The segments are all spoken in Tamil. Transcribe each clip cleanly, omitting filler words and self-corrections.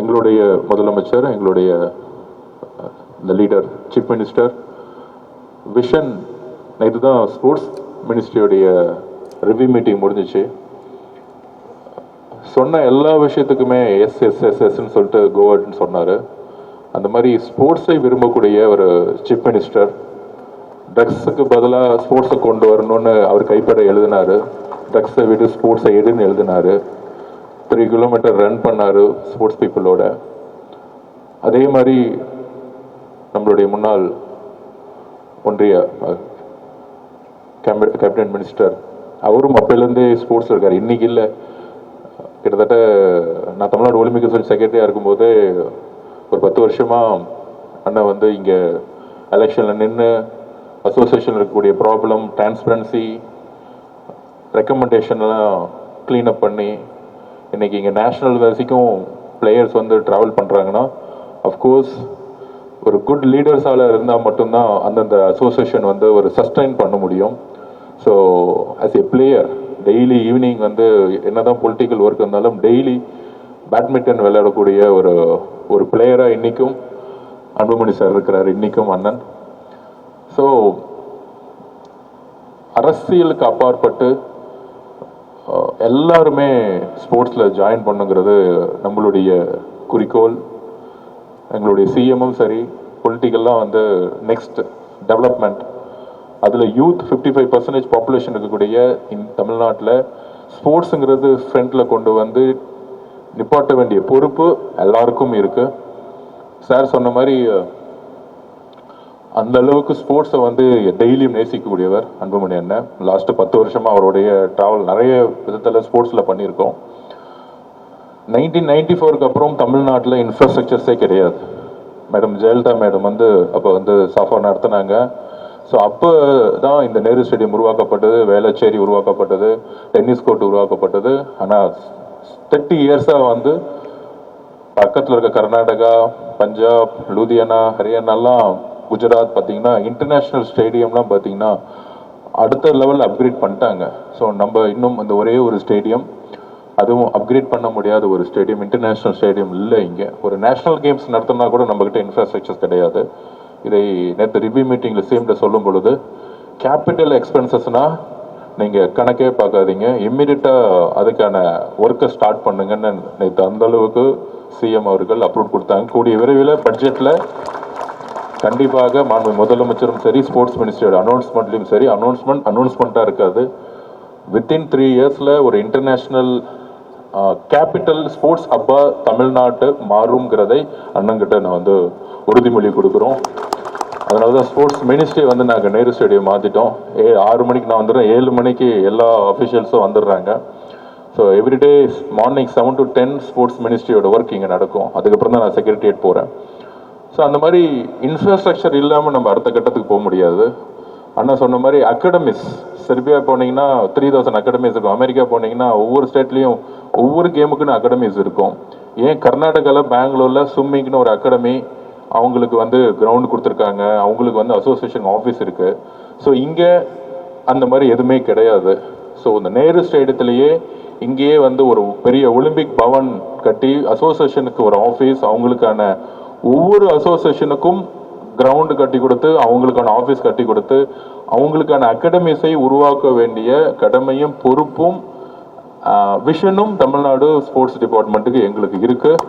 எங்களுடைய முதலமைச்சர், எங்களுடைய இந்த லீடர் சீஃப் மினிஸ்டர் விஷன், இதுதான் ஸ்போர்ட்ஸ் மினிஸ்ட்ரியோடைய ரிவ்யூ மீட்டிங் முடிஞ்சிச்சு. சொன்ன எல்லா விஷயத்துக்குமே எஸ்ன்னு சொல்லிட்டு கோவர்ட்னு சொன்னார். அந்த மாதிரி ஸ்போர்ட்ஸை விரும்பக்கூடிய ஒரு சீஃப் மினிஸ்டர் ட்ரக்ஸுக்கு பதிலாக ஸ்போர்ட்ஸை கொண்டு வரணும்னு அவர் கைப்பட எழுதினார். ட்ரக்ஸை விட ஸ்போர்ட்ஸை எடுன்னு எழுதினார். 3 கிலோமீட்டர் ரன் பண்ணார் ஸ்போர்ட்ஸ் பீப்புளோட. அதே மாதிரி நம்மளுடைய முன்னாள் ஒன்றிய கேபினட் மினிஸ்டர் அவரும் அப்போலேருந்தே ஸ்போர்ட்ஸில் இருக்கார். இன்றைக்கி இல்லை, கிட்டத்தட்ட நான் தமிழ்நாடு ஒலிம்பிக் அசோசியேஷன் செக்ரட்டரியாக இருக்கும்போது ஒரு 10 வருஷமாக அண்ணன் வந்து இங்கே எலெக்ஷனில் நின்று அசோசியேஷனில் இருக்கக்கூடிய ப்ராப்ளம், டிரான்ஸ்பரன்சி, ரெக்கமெண்டேஷன்லாம் க்ளீனப் பண்ணி இன்றைக்கி இங்கே நேஷ்னல் வரைக்கும் பிளேயர்ஸ் வந்து ட்ராவல் பண்ணுறாங்கன்னா அஃப்கோர்ஸ் ஒரு குட் லீடர்ஸால் இருந்தால் மட்டும்தான் அந்தந்த அசோசியேஷன் வந்து ஒரு சஸ்டைன் பண்ண முடியும். So as a player daily evening வந்து என்னதான் பொலிட்டிக்கல் ஒர்க் இருந்தாலும் டெய்லி பேட்மிண்டன் விளையாடக்கூடிய ஒரு பிளேயராக இன்றைக்கும் அன்புமணி சார் இருக்கிறார், இன்றைக்கும் அண்ணன். ஸோ அரசியலுக்கு அப்பாற்பட்டு எல்லாருமே ஸ்போர்ட்ஸில் ஜாயின் பண்ணுங்கிறது நம்மளுடைய குறிக்கோள். எங்களுடைய சிஎம்மும் சரி, பொலிட்டிக்கல்லாம் வந்து நெக்ஸ்ட் டெவலப்மெண்ட், அதில் யூத் 55% பாப்புலேஷன் இருக்கக்கூடிய தமிழ்நாட்டில் ஸ்போர்ட்ஸுங்கிறது ஃப்ரண்ட்டில் கொண்டு வந்து நிப்பாட்ட வேண்டிய பொறுப்பு எல்லாருக்கும் இருக்குது. சார் சொன்ன மாதிரி அந்த அளவுக்கு ஸ்போர்ட்ஸை வந்து டெய்லியும் நேசிக்கக்கூடியவர் அன்புமணி அண்ணன். லாஸ்ட்டு 10 வருஷமாக அவருடைய ட்ராவல் நிறைய விதத்தில் ஸ்போர்ட்ஸில் பண்ணியிருக்கோம். 1994 அப்புறம் தமிழ்நாட்டில் இன்ஃப்ராஸ்ட்ரக்சர்ஸே கிடையாது. மேடம் ஜெயலலிதா மேடம் வந்து அப்போ வந்து சாஃபா நடத்தினாங்க. ஸோ அப்போ தான் இந்த நேரு ஸ்டேடியம் உருவாக்கப்பட்டது, வேளச்சேரி உருவாக்கப்பட்டது, டென்னிஸ் கோர்ட் உருவாக்கப்பட்டது. ஆனால் 30 இயர்ஸாக வந்து பக்கத்தில் இருக்க கர்நாடகா, பஞ்சாப், லூதியானா, ஹரியானாலாம், குஜராத் பார்த்தீங்கன்னா இன்டர்நேஷ்னல் ஸ்டேடியம்லாம் பார்த்தீங்கன்னா அடுத்த லெவலில் அப்கிரேட் பண்ணிட்டாங்க. ஸோ நம்ம இன்னும் அந்த ஒரே ஒரு ஸ்டேடியம், அதுவும் அப்கிரேட் பண்ண முடியாத ஒரு ஸ்டேடியம், இன்டர்நேஷ்னல் ஸ்டேடியம் இல்லை. இங்கே ஒரு நேஷ்னல் கேம்ஸ் நடத்தினா கூட நம்மக்கிட்ட இன்ஃப்ராஸ்ட்ரக்சர்ஸ் கிடையாது. இதை நேற்று ரிவ்யூ மீட்டிங்கில் சேம்கிட்ட சொல்லும் பொழுது கேபிட்டல் எக்ஸ்பென்சஸ்னால் நீங்கள் கணக்கே பார்க்காதீங்க, இம்மிடியட்டாக அதுக்கான ஒர்க்கை ஸ்டார்ட் பண்ணுங்கன்னு நேற்று அந்த அளவுக்கு சிஎம் அவர்கள் அப்ரூவ் கொடுத்தாங்க. கூடிய விரைவில் பட்ஜெட்டில் கண்டிப்பாக மாண்பு முதலமைச்சரும் சரி, ஸ்போர்ட்ஸ் மினிஸ்ட்ரியோட அனௌன்ஸ்மெண்ட்லையும் சரி, அனௌன்ஸ்மெண்ட்டாக இருக்காது. வித்தின் 3 இயர்ஸில் ஒரு இன்டர்நேஷ்னல் கேபிட்டல் ஸ்போர்ட்ஸ் ஹப்பா தமிழ்நாட்டு மாறுங்கிறதை அண்ணங்கிட்ட நான் வந்து உறுதிமொழி கொடுக்குறோம். அதனால தான் ஸ்போர்ட்ஸ் மினிஸ்ட்ரி வந்து நாங்கள் நேரு ஸ்டேடியம் மாற்றிட்டோம். 6 மணிக்கு நான் வந்துடுறேன், 7 மணிக்கு எல்லா அஃபிஷியல்ஸும் வந்துடுறாங்க. So everyday morning 7 to 10 sports மினிஸ்ட்ரியோட ஒர்க் இங்கே நடக்கும். அதுக்கப்புறம் தான் நான் செக்ரட்டரியேட் போகிறேன். ஸோ அந்த மாதிரி இன்ஃப்ராஸ்ட்ரக்சர் இல்லாமல் நம்ம அடுத்த கட்டத்துக்கு போக முடியாது. அண்ணா சொன்ன மாதிரி அகாடமிஸ், செர்பியா போனீங்கன்னா 3000 அகாடமிஸ் இருக்கும். அமெரிக்கா போனீங்கன்னா ஒவ்வொரு ஸ்டேட்லேயும் ஒவ்வொரு கேமுக்குன்னு அகாடமிஸ் இருக்கும். ஏன் கர்நாடகாவில், பெங்களூரில் ஸ்விம்மிங்னு ஒரு அகாடமி, அவங்களுக்கு வந்து கிரவுண்டு கொடுத்துருக்காங்க, அவங்களுக்கு வந்து அசோசியேஷன் ஆஃபீஸ் இருக்குது. ஸோ இங்கே அந்த மாதிரி எதுவுமே கிடையாது. ஸோ இந்த நேரு ஸ்டேடியத்திலேயே இங்கேயே வந்து ஒரு பெரிய ஒலிம்பிக் பவன் கட்டி அசோசியேஷனுக்கு ஒரு ஆஃபீஸ், அவங்களுக்கான ஒவ்வொரு அசோசியேஷனுக்கும் கிரவுண்டு கட்டி கொடுத்து, அவங்களுக்கான ஆஃபீஸ் கட்டி கொடுத்து, அவங்களுக்கான அகாடமிஸை உருவாக்க வேண்டிய கடமையும் பொறுப்பும் விஷனும் தமிழ்நாடு ஸ்போர்ட்ஸ் டிபார்ட்மெண்ட்டுக்கு எங்களுக்கு இருக்குது.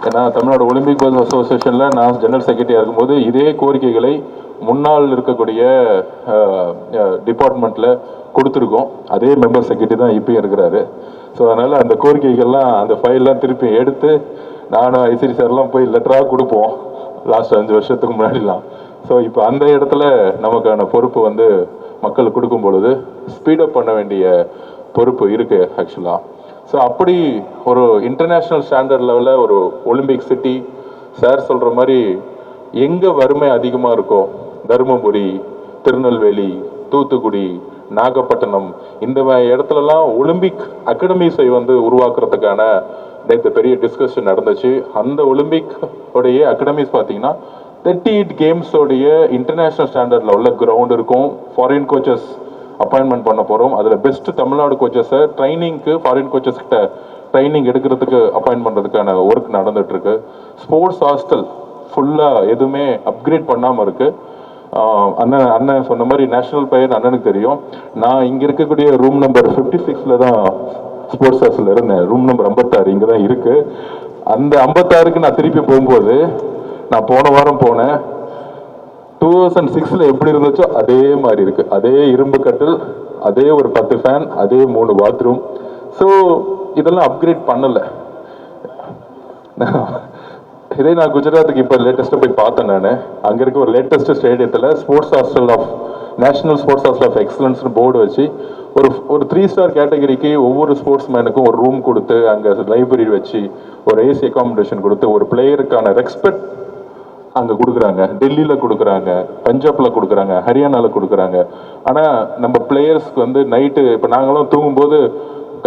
ஏன்னா தமிழ்நாடு ஒலிம்பிக் அசோசியேஷனில் நான் ஜெனரல் செக்ரட்டரியாக இருக்கும்போது இதே கோரிக்கைகளை முன்னால் இருக்கக்கூடிய டிபார்ட்மெண்ட்டில் கொடுத்துருக்கோம். அதே மெம்பர் செக்ரட்டரி தான் இப்பயும் இருக்கிறாரு. ஸோ அதனால் அந்த கோரிக்கைகள்லாம், அந்த ஃபைல்லாம் திருப்பி எடுத்து நானும் ஐசிடி சார்லாம் போய் லெட்டராக கொடுப்போம் லாஸ்ட் 5 வருஷத்துக்கு முன்னாடிலாம். ஸோ இப்போ அந்த இடத்துல நமக்கான பொறுப்பு வந்து மக்களுக்கு கொடுக்கும் பொழுது ஸ்பீடப் பண்ண வேண்டிய பொறுப்பு இருக்குது ஆக்சுவலாக. ஸோ அப்படி ஒரு இன்டர்நேஷ்னல் ஸ்டாண்டர்ட் லெவலில் ஒரு ஒலிம்பிக் சிட்டி, சார் சொல்கிற மாதிரி எங்கே வறுமை அதிகமாக இருக்கோ, தருமபுரி, திருநெல்வேலி, தூத்துக்குடி, நாகப்பட்டினம், இந்த இடத்துலலாம் ஒலிம்பிக் அகாடமிஸை வந்து உருவாக்குறதுக்கான நேற்று பெரிய டிஸ்கஷன் நடந்துச்சு. அந்த ஒலிம்பிக் உடைய அகாடமிஸ் பார்த்தீங்கன்னா 38 கேம்ஸோடைய இன்டர்நேஷ்னல் ஸ்டாண்டர்டில் உள்ள கிரவுண்ட் இருக்கும். ஃபாரின் கோச்சஸ் அப்பாயின்மெண்ட் பண்ண போகிறோம். அதில் பெஸ்ட் தமிழ்நாடு கோச்சஸை ட்ரைனிங்க்கு ஃபாரின் கோச்சஸ் கிட்ட ட்ரைனிங் எடுக்கிறதுக்கு அப்பாயின்ட் பண்ணுறதுக்கான ஒர்க் நடந்துகிட்ருக்கு. ஸ்போர்ட்ஸ் ஹாஸ்டல் ஃபுல்லாக எதுவுமே அப்கிரேட் பண்ணாமல் இருக்குது. அண்ணன் சொன்ன மாதிரி நேஷனல் பிளேயர் அண்ணனுக்கு தெரியும். நான் இங்கே இருக்கக்கூடிய ரூம் நம்பர் 56 தான் ஸ்போர்ட்ஸ் ஹாஸ்டல் இருந்தேன். ரூம் நம்பர் 56 இங்கே தான் இருக்குது. அந்த 56க்கு நான் திருப்பி போகும்போது, நான் போன வாரம் போனேன், 2006 எப்படி இருந்துச்சோ அதே மாதிரி இருக்குது. அதே இரும்பு கட்டில், அதே ஒரு 10 ஃபேன், அதே 3 பாத்ரூம். ஸோ இதெல்லாம் அப்கிரேட் பண்ணலை. இதே நான் குஜராத்துக்கு இப்போ லேட்டஸ்ட்டாக போய் பார்த்தேன். நான் அங்கே இருக்க ஒரு லேட்டஸ்ட் ஸ்டேடியத்தில் sports hostel of national sports hostel of எக்ஸலன்ஸ்னு போர்டு வச்சு ஒரு 3 ஸ்டார் கேட்டகரிக்கு ஒவ்வொரு ஸ்போர்ட்ஸ் மேனுக்கும் ஒரு ரூம் கொடுத்து, அங்கே லைப்ரரி வச்சு, ஒரு ஏசி அகாமடேஷன் கொடுத்து, ஒரு பிளேயருக்கான ரெஸ்பெக்ட் அங்கே கொடுக்குறாங்க. டெல்லியில் கொடுக்குறாங்க, பஞ்சாபில் கொடுக்குறாங்க, ஹரியானாவில் கொடுக்குறாங்க. ஆனால் நம்ம பிளேயர்ஸ்க்கு வந்து நைட்டு இப்போ நாங்களும் தூங்கும்போது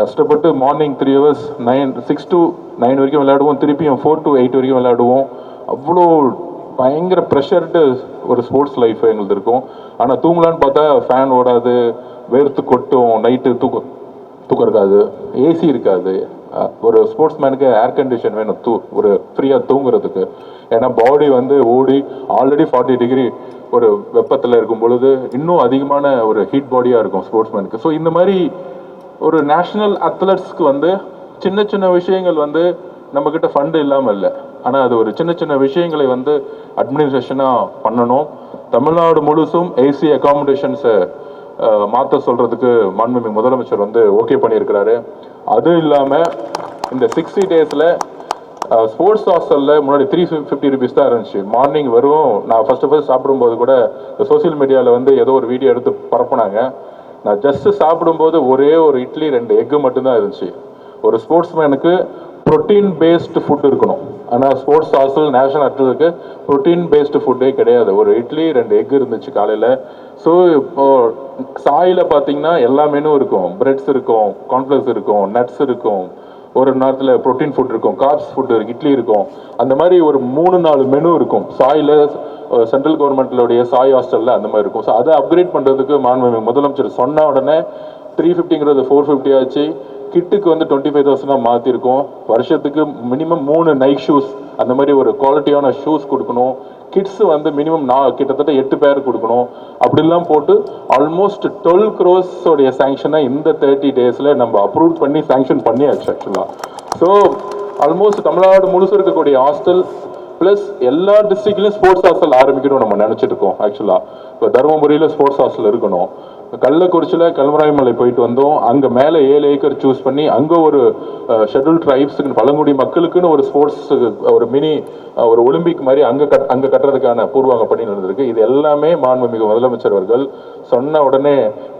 கஷ்டப்பட்டு மார்னிங் 3 hours 6 to 9 வரைக்கும் விளையாடுவோம், திருப்பியும் 4 to 8 வரைக்கும் விளையாடுவோம். அவ்வளோ பயங்கர ப்ரெஷர்ட்டு ஒரு ஸ்போர்ட்ஸ் லைஃப் எங்களுக்கு இருக்கும். ஆனால் தூங்கலான்னு பார்த்தா ஃபேன் ஓடாது, வேர்த்து கொட்டும், நைட்டு தூக்கம் இருக்காது, ஏசி இருக்காது. ஒரு ஸ்போர்ட்ஸ் மேனுக்கு ஏர் கண்டிஷன் வேணும் ஒரு ஃப்ரீயாக தூங்குறதுக்கு. ஏன்னா பாடி வந்து ஓடி ஆல்ரெடி 40 டிகிரி ஒரு வெப்பத்தில் இருக்கும் பொழுது இன்னும் அதிகமான ஒரு ஹீட் பாடியாக இருக்கும் ஸ்போர்ட்ஸ் மேனுக்கு. ஸோ இந்த மாதிரி ஒரு நேஷ்னல் அத்லட்ஸ்க்கு வந்து சின்ன சின்ன விஷயங்கள் வந்து நம்மக்கிட்ட ஃபண்டு இல்லாமல் இல்லை. ஆனால் அது ஒரு சின்ன சின்ன விஷயங்களை வந்து அட்மினிஸ்ட்ரேஷனாக பண்ணணும். தமிழ்நாடு முழுசும் ஏசி அகாமடேஷன்ஸை மாற்ற சொல்கிறதுக்கு மாண்புமிகு முதலமைச்சர் வந்து ஓகே பண்ணியிருக்கிறாரு. அதுவும் இல்லாமல் இந்த 60 days ஸ்போர்ட்ஸ் ஹாஸ்டலில் முன்னாடி 350 rupees தான் இருந்துச்சு. மார்னிங் வரும். நான் ஃபஸ்ட்டு சாப்பிடும்போது கூட சோசியல் மீடியாவில் வந்து ஏதோ ஒரு வீடியோ எடுத்து பரப்புனாங்க. நான் ஜஸ்ட்டு சாப்பிடும்போது ஒரே ஒரு இட்லி 2 எக்கு மட்டும்தான் இருந்துச்சு. ஒரு ஸ்போர்ட்ஸ் மேனுக்கு ப்ரோட்டீன் பேஸ்டு ஃபுட் இருக்கணும். ஆனால் ஸ்போர்ட்ஸ் ஹாஸ்டல் நேஷனல் அட்லட்டுக்கு ப்ரோட்டீன் பேஸ்டு ஃபுட்டே கிடையாது. ஒரு இட்லி 2 எக் இருந்துச்சு காலையில். ஸோ இப்போ சாயில் பார்த்தீங்கன்னா எல்லா மெனு இருக்கும். பிரெட்ஸ் இருக்கும், கார்ன்ஃப்ளெக்ஸ் இருக்கும், நட்ஸ் இருக்கும், ஒரு நேரத்தில் ப்ரோட்டீன் ஃபுட் இருக்கும், கார்ப்ஸ் ஃபுட் இருக்கு, இட்லி இருக்கும். அந்த மாதிரி ஒரு 3-4 மெனு இருக்கும் சாயில். சென்ட்ரல் கவர்மெண்ட்லுடைய சாய் ஹாஸ்டலில் அந்த மாதிரி இருக்கும். ஸோ அதை அப்கிரேட் பண்ணுறதுக்கு மாண்புமிகு முதலமைச்சர் சொன்ன உடனே 350ங்கிறது 450 ஆச்சு. கிட்டுக்கு வந்து 25,000 மாற்றிருக்கோம். வருஷத்துக்கு மினிமம் 3 நைட் ஷூஸ், அந்த மாதிரி ஒரு குவாலிட்டியான ஷூஸ் கொடுக்கணும். கிட்ஸ் வந்து மினிமம் கிட்டத்தட்ட 8 பேர் கொடுக்கணும். அப்படிலாம் போட்டு ஆல்மோஸ்ட் 12 crores சேங்ஷனை இந்த 30 days நம்ம அப்ரூவ் பண்ணி சேங்ஷன் பண்ணியாச்சு ஆக்சுவலாக. ஸோ ஆல்மோஸ்ட் தமிழ்நாடு முழுசு இருக்கக்கூடிய ஹாஸ்டல் ப்ளஸ் எல்லா டிஸ்ட்ரிக்ட்லையும் ஸ்போர்ட்ஸ் ஹாஸ்டல் ஆரம்பிக்கணும் நம்ம நினச்சிட்டு இருக்கோம். ஆக்சுவலாக இப்போ தருமபுரியில் ஸ்போர்ட்ஸ் ஹாஸ்டல் இருக்கணும். கள்ளக்குறிச்சியில் கல்வராயமலை போயிட்டு வந்தோம். அங்கே மேலே 7 ஏக்கர் சூஸ் பண்ணி அங்கே ஒரு ஷெட்யூல் ட்ரைப்ஸுக்கு பழங்குடி மக்களுக்குன்னு ஒரு ஸ்போர்ட்ஸ் ஒரு மினி ஒரு ஒலிம்பிக் மாதிரி அங்கே கட்டுறதுக்கான பூர்வாங்க பணி நடந்திருக்கு. இது எல்லாமே மாண்புமிகு முதலமைச்சர் அவர்கள் சொன்ன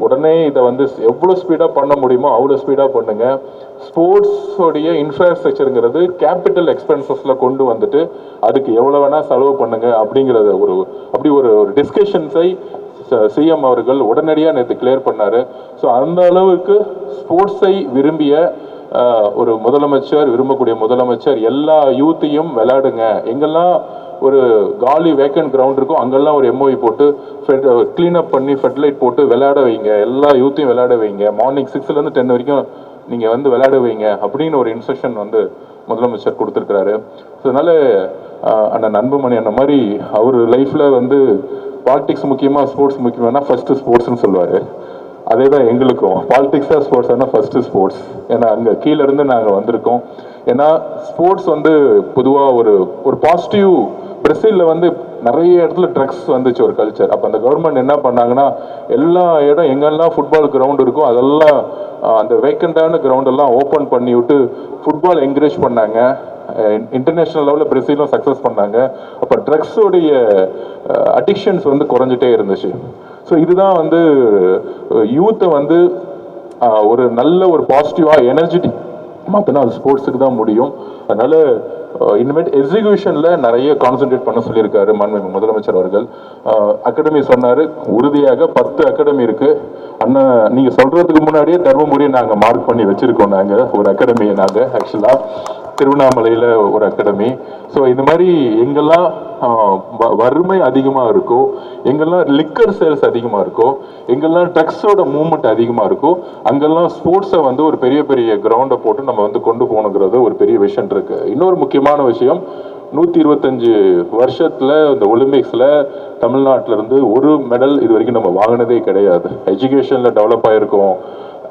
உடனே இதை வந்து எவ்வளோ ஸ்பீடாக பண்ண முடியுமோ அவ்வளோ ஸ்பீடாக பண்ணுங்க. ஸ்போர்ட்ஸோடைய இன்ஃப்ராஸ்ட்ரக்சருங்கிறது கேபிட்டல் எக்ஸ்பென்சஸில் கொண்டு வந்துட்டு அதுக்கு எவ்வளோ வேணால் செலவு பண்ணுங்க அப்படிங்கிறத அப்படி ஒரு டிஸ்கஷன்ஸை சிஎம் அவர்கள் உடனடியாக நேற்று கிளியர் பண்ணாரு. ஸோ அந்த அளவுக்கு ஸ்போர்ட்ஸை விரும்பிய ஒரு முதலமைச்சர், விரும்பக்கூடிய முதலமைச்சர் எல்லா யூத்தையும் விளையாடுங்க, எங்கெல்லாம் ஒரு காலி வேக்கன்ட் கிரவுண்ட் இருக்கும் அங்கெல்லாம் ஒரு எம்ஓஇ போட்டு கிளீனப் பண்ணி ஃபெர்டிலைட் போட்டு விளையாட வைங்க, எல்லா யூத்தையும் விளையாட வைங்க, மார்னிங் 6 to 10 வரைக்கும் நீங்கள் வந்து விளையாட வைங்க அப்படின்னு ஒரு இன்ஸ்ட்ரக்ஷன் வந்து முதலமைச்சர் கொடுத்துருக்கிறாரு. ஸோ அதனால அண்ணன் அன்புமணி அந்த மாதிரி அவர் லைஃப்பில் வந்து பாலிடிக்ஸ் முக்கியமாக ஸ்போர்ட்ஸ் முக்கியமானா ஃபஸ்ட்டு ஸ்போர்ட்ஸ்னு சொல்லுவார். அதே தான் எங்களுக்கும் பாலிடிக்ஸாக ஸ்போர்ட்ஸ் ஆனால் ஃபஸ்ட்டு ஸ்போர்ட்ஸ். ஏன்னா அங்கே கீழேருந்து நாங்கள் வந்திருக்கோம். ஏன்னா ஸ்போர்ட்ஸ் வந்து பொதுவாக ஒரு பாசிட்டிவ். பிரேசிலில் வந்து நிறைய இடத்துல ட்ரக்ஸ் வந்துச்சு ஒரு கல்ச்சர். அப்போ அந்த கவர்மெண்ட் என்ன பண்ணாங்கன்னா எல்லா இடம் எங்கெல்லாம் ஃபுட்பால் கிரவுண்ட் இருக்கோ அதெல்லாம் அந்த வேக்கண்டான கிரவுண்டெல்லாம் ஓப்பன் பண்ணி விட்டு ஃபுட்பால் என்கரேஜ் பண்ணாங்க. இன்டர்நேஷ்னல் லெவலில் பிரேசிலும் சக்ஸஸ் பண்ணாங்க. அப்போ ட்ரக்ஸோடைய அடிக்ஷன்ஸ் வந்து குறைஞ்சிட்டே இருந்துச்சு. ஸோ இதுதான் வந்து யூத்தை வந்து ஒரு நல்ல ஒரு பாசிட்டிவாக எனர்ஜெட்டிக் மாற்றினா அது ஸ்போர்ட்ஸுக்கு தான் முடியும். அதனால இனிமேட் எக்ஸிக்யூஷனில் நிறைய கான்சென்ட்ரேட் பண்ண சொல்லியிருக்காரு மாண்புமிகு முதலமைச்சர் அவர்கள். அகாடமி சொன்னார், உறுதியாக 10 அகாடமி இருக்குது. அண்ணன் நீங்கள் சொல்கிறதுக்கு முன்னாடியே தர்மபுரியை நாங்கள் மார்க் பண்ணி வச்சுருக்கோம். நாங்கள் ஒரு அகாடமியை நாங்கள் ஆக்சுவலாக திருவண்ணாமலையில் ஒரு அகாடமி. ஸோ இந்த மாதிரி எங்கெல்லாம் வறுமை அதிகமாக இருக்கோ, எங்கெல்லாம் லிக்கர் சேல்ஸ் அதிகமாக இருக்கோ, எங்கெல்லாம் ட்ரக்ஸோட மூவ்மெண்ட் அதிகமாக இருக்கோ, அங்கெல்லாம் ஸ்போர்ட்ஸை வந்து ஒரு பெரிய பெரிய கிரவுண்டை போட்டு நம்ம வந்து கொண்டு போகணுங்கிறது ஒரு பெரிய விஷயம் இருக்கு. இன்னொரு முக்கியமான விஷயம், 125 வருஷத்துல இந்த ஒலிம்பிக்ஸ்ல தமிழ்நாட்டில இருந்து ஒரு மெடல் இது வரைக்கும் நம்ம வாங்கினதே கிடையாது. எஜுகேஷன்ல டெவலப் ஆயிருக்கோம்,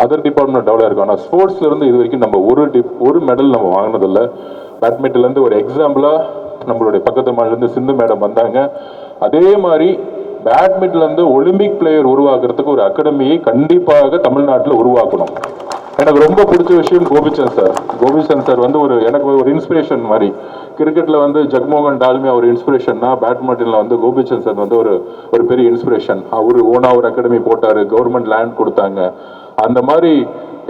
அதர் டிபார்ட்மெண்ட் டெவலப் ஆயிருக்கும். ஆனால் ஸ்போர்ட்ஸ்ல இருந்து இது வரைக்கும் நம்ம ஒரு மெடல் நம்ம வாங்கினதில்லை. பேட்மிண்டன்ல இருந்து ஒரு எக்ஸாம்பிளா நம்மளுடைய பக்கத்து மாநில சிந்து மேடம் வந்தாங்க. அதே மாதிரி பேட்மிண்டன்ல இருந்து ஒலிம்பிக் பிளேயர் உருவாக்குறதுக்கு ஒரு அகாடமியை கண்டிப்பாக தமிழ்நாட்டில் உருவாக்கணும். எனக்கு ரொம்ப பிடிச்ச விஷயம் கோபிச்சந்த் சார் வந்து எனக்கு ஒரு இன்ஸ்பிரேஷன் மாதிரி. கிரிக்கெட்ல வந்து ஜக்மோகன் டால்மியா ஒரு இன்ஸ்பிரேஷன்னா, பேட்மிண்டன்ல வந்து கோபிச்சந்த் சார் வந்து ஒரு பெரிய இன்ஸ்பிரேஷன். அவரு ஓனா ஒரு அகாடமி போட்டாரு, கவர்மெண்ட் லேண்ட் கொடுத்தாங்க. அந்த மாதிரி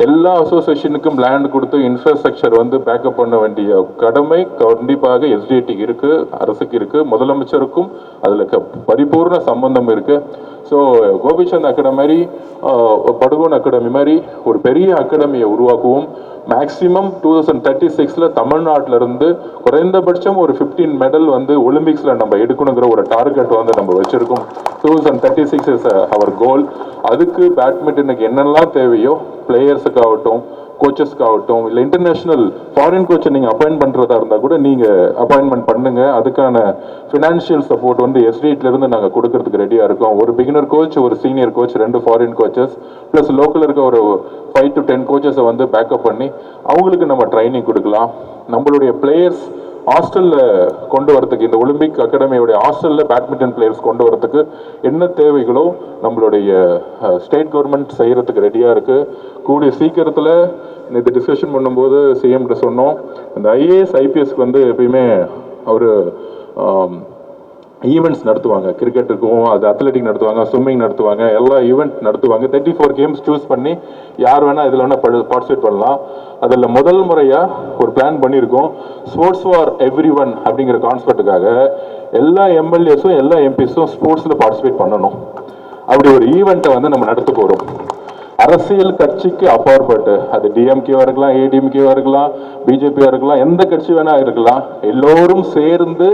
எல்லா அசோசியேஷனுக்கும் லேண்ட் கொடுத்து இன்ஃப்ராஸ்ட்ரக்சர் வந்து பேக்கப் பண்ண வேண்டிய கடமை கண்டிப்பாக எஸ்டிடிக்கு இருக்கு, அரசுக்கு இருக்கு, முதலமைச்சருக்கும் அதுல பரிபூர்ண சம்பந்தம் இருக்கு. ஸோ கோபிச்சந்த் அகாடமி மாதிரி, படுகோன் அகாடமி மாதிரி ஒரு பெரிய அகாடமியை உருவாக்குவோம். மேக்சிமம் 2036 தமிழ்நாட்டில இருந்து குறைந்தபட்சம் ஒரு 15 மெடல் வந்து ஒலிம்பிக்ஸ்ல நம்ம எடுக்கணுங்கிற ஒரு டார்கெட் வந்து நம்ம வச்சிருக்கோம். 2036 இஸ் அவர் கோல். அதுக்கு பேட்மிண்டனுக்கு என்னெல்லாம் தேவையோ, பிளேயர்ஸுக்கு ஆகட்டும், கோச்சஸ்க்கு ஆகட்டும், இல்லை இன்டர்நேஷனல் ஃபாரின் கோச்சை நீங்கள் அப்பாயின்ட் பண்ணுறதா இருந்தால் கூட நீங்கள் அப்பாயின்மெண்ட் பண்ணுங்க. அதுக்கான ஃபினான்ஷியல் சப்போர்ட் வந்து எஸ்டியிலேருந்து நாங்கள் கொடுக்கறதுக்கு ரெடியாக இருக்கோம். ஒரு பிகினர் கோச், ஒரு senior coach, 2 foreign coaches plus local இருக்க ஒரு 5 to 10 கோச்சஸை வந்து பேக்கப் பண்ணி அவங்களுக்கு நம்ம ட்ரைனிங் கொடுக்கலாம். நம்மளுடைய பிளேயர்ஸ் ஹாஸ்டலில் கொண்டு வரதுக்கு, இந்த ஒலிம்பிக் அகாடமியோடைய ஹாஸ்டலில் பேட்மிண்டன் பிளேயர்ஸ் கொண்டு வரதுக்கு என்ன தேவைகளோ நம்மளுடைய ஸ்டேட் கவர்மெண்ட் செய்கிறதுக்கு ரெடியாக இருக்குது. கூடிய சீக்கிரத்தில் இந்த டிஸ்கஷன் பண்ணும்போது சிஎம் கிட்ட சொன்னோம், இந்த ஐஏஎஸ் ஐபிஎஸ்க்கு வந்து எப்பயுமே ஒரு ஈவெண்ட்ஸ் நடத்துவாங்க. கிரிக்கெட்டுக்கும், அது அத்லெட்டிக் நடத்துவாங்க, ஸ்விம்மிங் நடத்துவாங்க, எல்லா ஈவெண்ட் நடத்துவாங்க. 34 கேம்ஸ் சூஸ் பண்ணி யார் வேணால் இதில் வேணால் பார்ட்டிசிபேட் பண்ணலாம். அதில் முதல் முறையாக ஒரு பிளான் பண்ணியிருக்கோம், ஸ்போர்ட்ஸ் ஃபார் எவ்ரி ஒன் அப்படிங்கிற கான்செப்டுக்காக எல்லா எம்எல்ஏஸும் எல்லா எம்பிஸும் ஸ்போர்ட்ஸில் பார்ட்டிசிபேட் பண்ணணும். அப்படி ஒரு ஈவெண்ட்டை வந்து நம்ம நடத்த போகிறோம். அரசியல் கட்சிக்கு அப்பாற்பட்டு, அது டிஎம்கேவா இருக்கலாம், ஏடிஎம்கேவா இருக்கலாம், பிஜேபியா இருக்கலாம், எந்த கட்சி வேணா இருக்கலாம், எல்லோரும் சேர்ந்து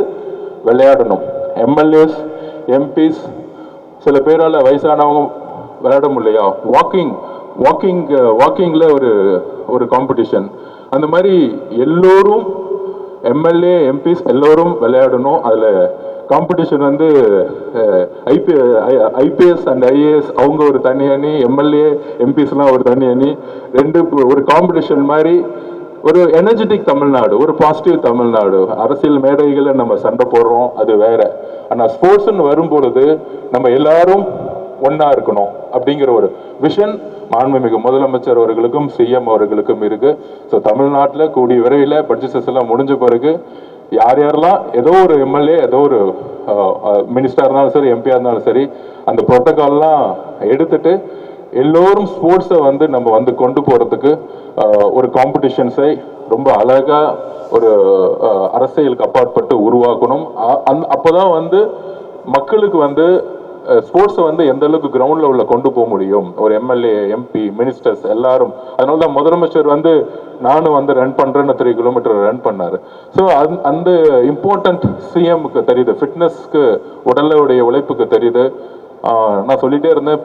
விளையாடணும். எம்எல்ஏஸ், எம்பிஸ், சில பேரால வயசானவங்க விளையாட முடியலையா, வாக்கிங்ல ஒரு காம்படிஷன், அந்த மாதிரி எல்லோரும் எம்எல்ஏ எம்பிஸ் எல்லோரும் விளையாடணும். அதில் காம்படிஷன் வந்து ஐபிஎஸ் அண்ட் ஐஏஎஸ் அவங்க ஒரு தனி அணி, எம்எல்ஏ எம்பிஸ்லாம் ஒரு தனி அணி, ஒரு காம்படிஷன் மாதிரி ஒரு எனர்ஜெட்டிக் தமிழ்நாடு, ஒரு பாசிட்டிவ் தமிழ்நாடு. அரசியல் மேடைகளை நம்ம சண்டை போடுறோம், அது வேற. ஆனால் ஸ்போர்ட்ஸ்ன்னு வரும்பொழுது நம்ம எல்லாரும் ஒன்னா இருக்கணும் அப்படிங்கிற ஒரு விஷன் மாண்புமிகு முதலமைச்சர் அவர்களுக்கும் சிஎம் அவர்களுக்கும் இருக்கு. ஸோ தமிழ்நாட்டில் கூடிய விரைவில் பட்ஜெட்ஸ் எல்லாம் முடிஞ்ச பிறகு யார் யாரெல்லாம் ஏதோ ஒரு எம்எல்ஏ, ஏதோ ஒரு மினிஸ்டர் இருந்தாலும் சரி, எம்பியா இருந்தாலும் சரி, அந்த புரோட்டோகால்லாம் எடுத்துட்டு எல்லோரும் ஸ்போர்ட்ஸை வந்து நம்ம வந்து கொண்டு போறதுக்கு ஒரு காம்படிஷன்ஸை ரொம்ப அழகா ஒரு அரசியலுக்கு அப்பாற்பட்டு உருவாக்கணும். அப்போதான் வந்து மக்களுக்கு வந்து ஸ்போர்ட்ஸை வந்து எந்த அளவுக்கு கிரவுண்ட்ல உள்ள கொண்டு போக முடியும். ஒரு எம்எல்ஏ, எம்பி, மினிஸ்டர்ஸ் எல்லாரும். அதனால தான் முதலமைச்சர் வந்து நானும் வந்து ரன் பண்றேன்னு 3 கிலோமீட்டர் ரன் பண்ணாரு. ஸோ அந்த இம்பார்ட்டன்ட் சிஎம்க்கு தெரியுது, ஃபிட்னஸ்க்கு, உடலுடைய உழைப்புக்கு தெரியுது. நான் சொல்லிட்டே இருந்தேன்,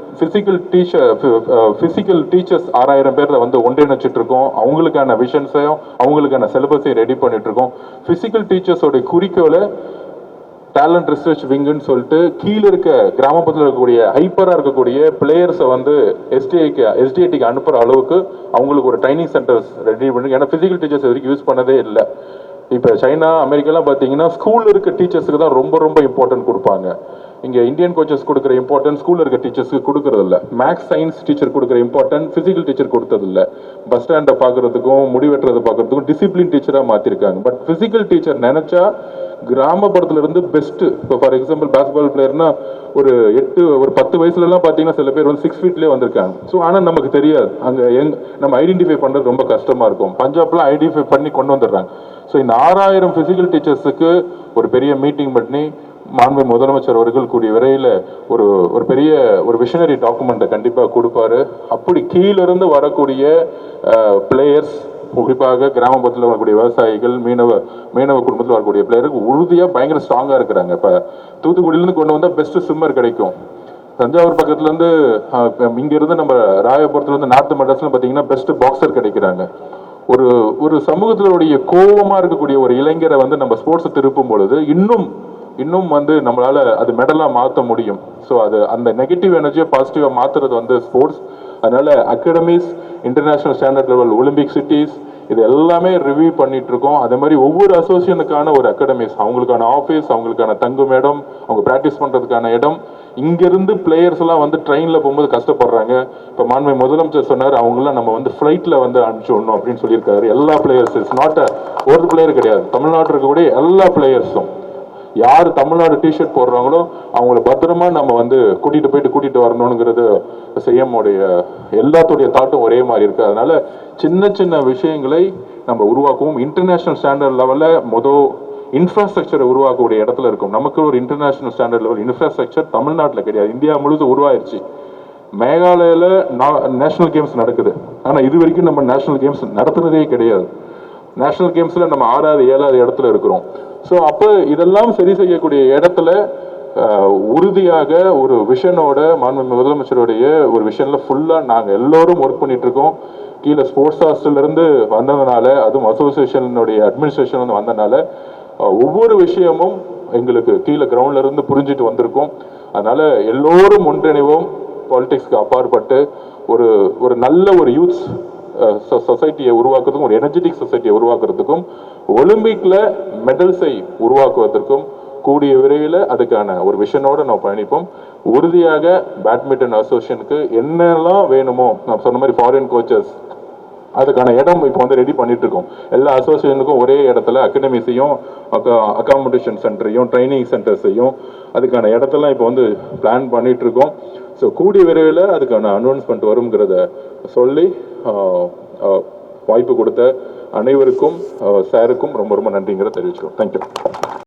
பிசிக்கல் டீச்சர்ஸ் 6000 பேர்ல வந்து ஒன்றிணைச்சிட்டு இருக்கோம். அவங்களுக்கான விஷன்ஸையும் அவங்களுக்கான சிலபஸையும் ரெடி பண்ணிட்டு இருக்கோம். பிசிக்கல் டீச்சர்ஸோட குறிக்கோளை டேலண்ட் ரிசர்ச் விங்குன்னு சொல்லிட்டு கீழே இருக்க கிராமப்புறத்தில் இருக்கக்கூடிய ஹைப்பராக இருக்கக்கூடிய பிளேயர்ஸை வந்து எஸ்டிஐடிக்கு அனுப்புகிற அளவுக்கு அவங்களுக்கு ஒரு ட்ரைனிங் சென்டர்ஸ் ரெடி பண்ணி. ஏன்னா பிசிக்கல் டீச்சர்ஸ் வரைக்கும் யூஸ் பண்ணதே இல்லை. இப்போ சைனா, அமெரிக்காலாம் பார்த்தீங்கன்னா ஸ்கூலில் இருக்க டீச்சர்ஸுக்கு தான் ரொம்ப ரொம்ப இம்பார்ட்டன்ட் கொடுப்பாங்க. இங்கே இந்தியன் கோச்சஸ் கொடுக்குற இம்பார்ட்டன்ஸ் ஸ்கூலில் இருக்க டீச்சர்ஸ்க்கு கொடுக்கறது இல்லை. மேக்ஸ் சயின்ஸ் டீச்சர் கொடுக்குற இம்பார்ட்டன்ட் ஃபிசிக்கல் டீச்சர் கொடுத்தது இல்லை. பஸ் ஸ்டாண்டை பார்க்கறதுக்கும் முடிவெட்டுறதை பார்க்கறதுக்கும் டிசிப்ளின் டீச்சராக மாற்றிருக்காங்க. பட் ஃபிசிக்கல் டீச்சர் நினைச்சா கிராமப்புறத்துல இருந்து பெஸ்ட். இப்போ ஃபார் எக்ஸாம்பிள் பேஸ்பால் பிளேயர்னா ஒரு 10 வயசுலலாம் பார்த்தீங்கன்னா சில பேர் வந்து 6 ஃபீட்லேயே வந்திருக்காங்க. ஸோ ஆனால் நமக்கு தெரியாது, அங்கே நம்ம ஐடென்டிஃபை பண்ணுறது ரொம்ப கஷ்டமாக இருக்கும். பஞ்சாப்லாம் ஐடென்டிஃபை பண்ணி கொண்டு வந்துடுறாங்க. ஸோ இந்த 6000 ஃபிசிக்கல் டீச்சர்ஸுக்கு ஒரு பெரிய மீட்டிங் பண்ணி மாண்பு முதலமைச்சர் அவர்கள் கூடிய விரைவில் ஒரு பெரிய ஒரு விஷனரி டாக்குமெண்ட்டை கண்டிப்பாக கொடுப்பாரு. அப்படி கீழிருந்து வரக்கூடிய பிளேயர்ஸ், குறிப்பாக கிராமப்புறத்தில் வரக்கூடிய விவசாயிகள், மீனவ குடும்பத்தில் வரக்கூடிய பிளேயருக்கு உறுதியாக பயங்கர ஸ்ட்ராங்காக இருக்கிறாங்க. இப்போ தூத்துக்குடியிலேருந்து கொண்டு வந்தால் பெஸ்ட்டு ஸ்விம்மர் கிடைக்கும். தஞ்சாவூர் பக்கத்துலேருந்து இங்கேருந்து நம்ம ராயபுரத்துலேருந்து நார்த் மெட்ராஸ்லாம் பார்த்தீங்கன்னா பெஸ்ட்டு பாக்ஸர் கிடைக்கிறாங்க. ஒரு சமூகத்தினுடைய கோபமாக இருக்கக்கூடிய ஒரு இளைஞரை வந்து நம்ம ஸ்போர்ட்ஸை திருப்பும் பொழுது இன்னும் வந்து நம்மளால அது மெடலாக மாற்ற முடியும். ஸோ அது அந்த நெகட்டிவ் எனர்ஜியை பாசிட்டிவாக மாற்றுறது வந்து ஸ்போர்ட்ஸ். அதனால academies, international standard level Olympic cities, இது எல்லாமே ரிவ்யூ பண்ணிட்டு இருக்கோம். அதே மாதிரி ஒவ்வொரு அசோசியேஷனுக்கான ஒரு அகாடமிஸ், அவங்களுக்கான ஆஃபீஸ், அவங்களுக்கான தங்கும் இடம், அவங்க ப்ராக்டிஸ் பண்ணுறதுக்கான இடம், இங்கிருந்து பிளேயர்ஸ் எல்லாம் வந்து ட்ரெயினில் போகும்போது கஷ்டப்படுறாங்க. இப்போ மாண்பு முதலமைச்சர் சொன்னார், அவங்களாம் நம்ம வந்து ஃப்ளைட்டில் வந்து அனுப்பிச்சு விடணும் அப்படின்னு சொல்லியிருக்காரு. எல்லா பிளேயர்ஸ், இட்ஸ் நாட் ஒரு பிளேயர் கிடையாது, தமிழ்நாட்டில் இருக்கக்கூடிய எல்லா பிளேயர்ஸும் யார் தமிழ்நாடு டிஷர்ட் போடுறாங்களோ அவங்கள பத்திரமா நம்ம வந்து கூட்டிட்டு வரணுங்கிறது சிஎம்முடைய எல்லாத்துடைய தாட்டும் ஒரே மாதிரி இருக்கு. அதனால சின்ன சின்ன விஷயங்களை நம்ம உருவாக்குவோம். இன்டர்நேஷனல் ஸ்டாண்டர்ட் லெவலில் இன்ஃப்ராஸ்ட்ரக்சரை உருவாக்கக்கூடிய இடத்துல இருக்கும். நமக்கு ஒரு இன்டர்நேஷனல் ஸ்டாண்டர்ட் லெவல் இன்ஃப்ராஸ்ட்ரக்சர் தமிழ்நாட்டில் கிடையாது, இந்தியா முழுவதும் உருவாயிருச்சு. மேகாலயில் நேஷனல் கேம்ஸ் நடக்குது, ஆனால் இது வரைக்கும் நம்ம நேஷனல் கேம்ஸ் நடத்துனதே கிடையாது. நேஷனல் கேம்ஸில் நம்ம 6வது 7வது இடத்துல இருக்கிறோம். ஸோ அப்போ இதெல்லாம் சரி செய்யக்கூடிய இடத்துல உறுதியாக ஒரு விஷனோட மாண்பு முதலமைச்சருடைய ஒரு விஷனில் ஃபுல்லாக நாங்கள் எல்லோரும் ஒர்க் பண்ணிட்டு இருக்கோம். கீழே ஸ்போர்ட்ஸ் ஹாஸ்டல்லேருந்து வந்ததுனால, அதுவும் அசோசியேஷனுடைய அட்மினிஸ்ட்ரேஷன் வந்து வந்ததுனால ஒவ்வொரு விஷயமும் எங்களுக்கு கீழே கிரவுண்ட்ல இருந்து புரிஞ்சுட்டு வந்திருக்கோம். அதனால எல்லோரும் ஒன்றிணைவோம். பாலிடிக்ஸ்க்கு அப்பாற்பட்டு ஒரு நல்ல ஒரு யூத்ஸ் சொசைட்டியை உருவாக்குறதுக்கும், ஒரு எனர்ஜெட்டிக் சொசைட்டியை உருவாக்குறதுக்கும், ஒலிம்பிக்ல மெடல்ஸை உருவாக்குவதற்கும் கூடிய விரைவில் அதுக்கான ஒரு விஷனோட நம்ம பயணிப்போம். உறுதியாக பேட்மிண்டன் அசோசியேஷனுக்கு என்னெல்லாம் வேணுமோ, நான் சொன்ன மாதிரி ஃபாரின் கோச்சஸ், அதுக்கான இடம் இப்போ வந்து ரெடி பண்ணிட்டு இருக்கோம். எல்லா அசோசியேஷனுக்கும் ஒரே இடத்துல அகாடமிஸையும், அகாமடேஷன் சென்டரையும், ட்ரைனிங் சென்டர்ஸையும், அதுக்கான இடத்தெல்லாம் இப்போ வந்து பிளான் பண்ணிட்டு இருக்கோம். ஸோ கூடிய விரைவில் அதுக்கான அனௌன்ஸ்மெண்ட் வருங்கிறத சொல்லி வாய்ப்பு கொடுத்த அனைவருக்கும், சாருக்கும் ரொம்ப ரொம்ப நன்றிங்கிறத தெரிவிச்சுக்கிறோம். தேங்க்யூ.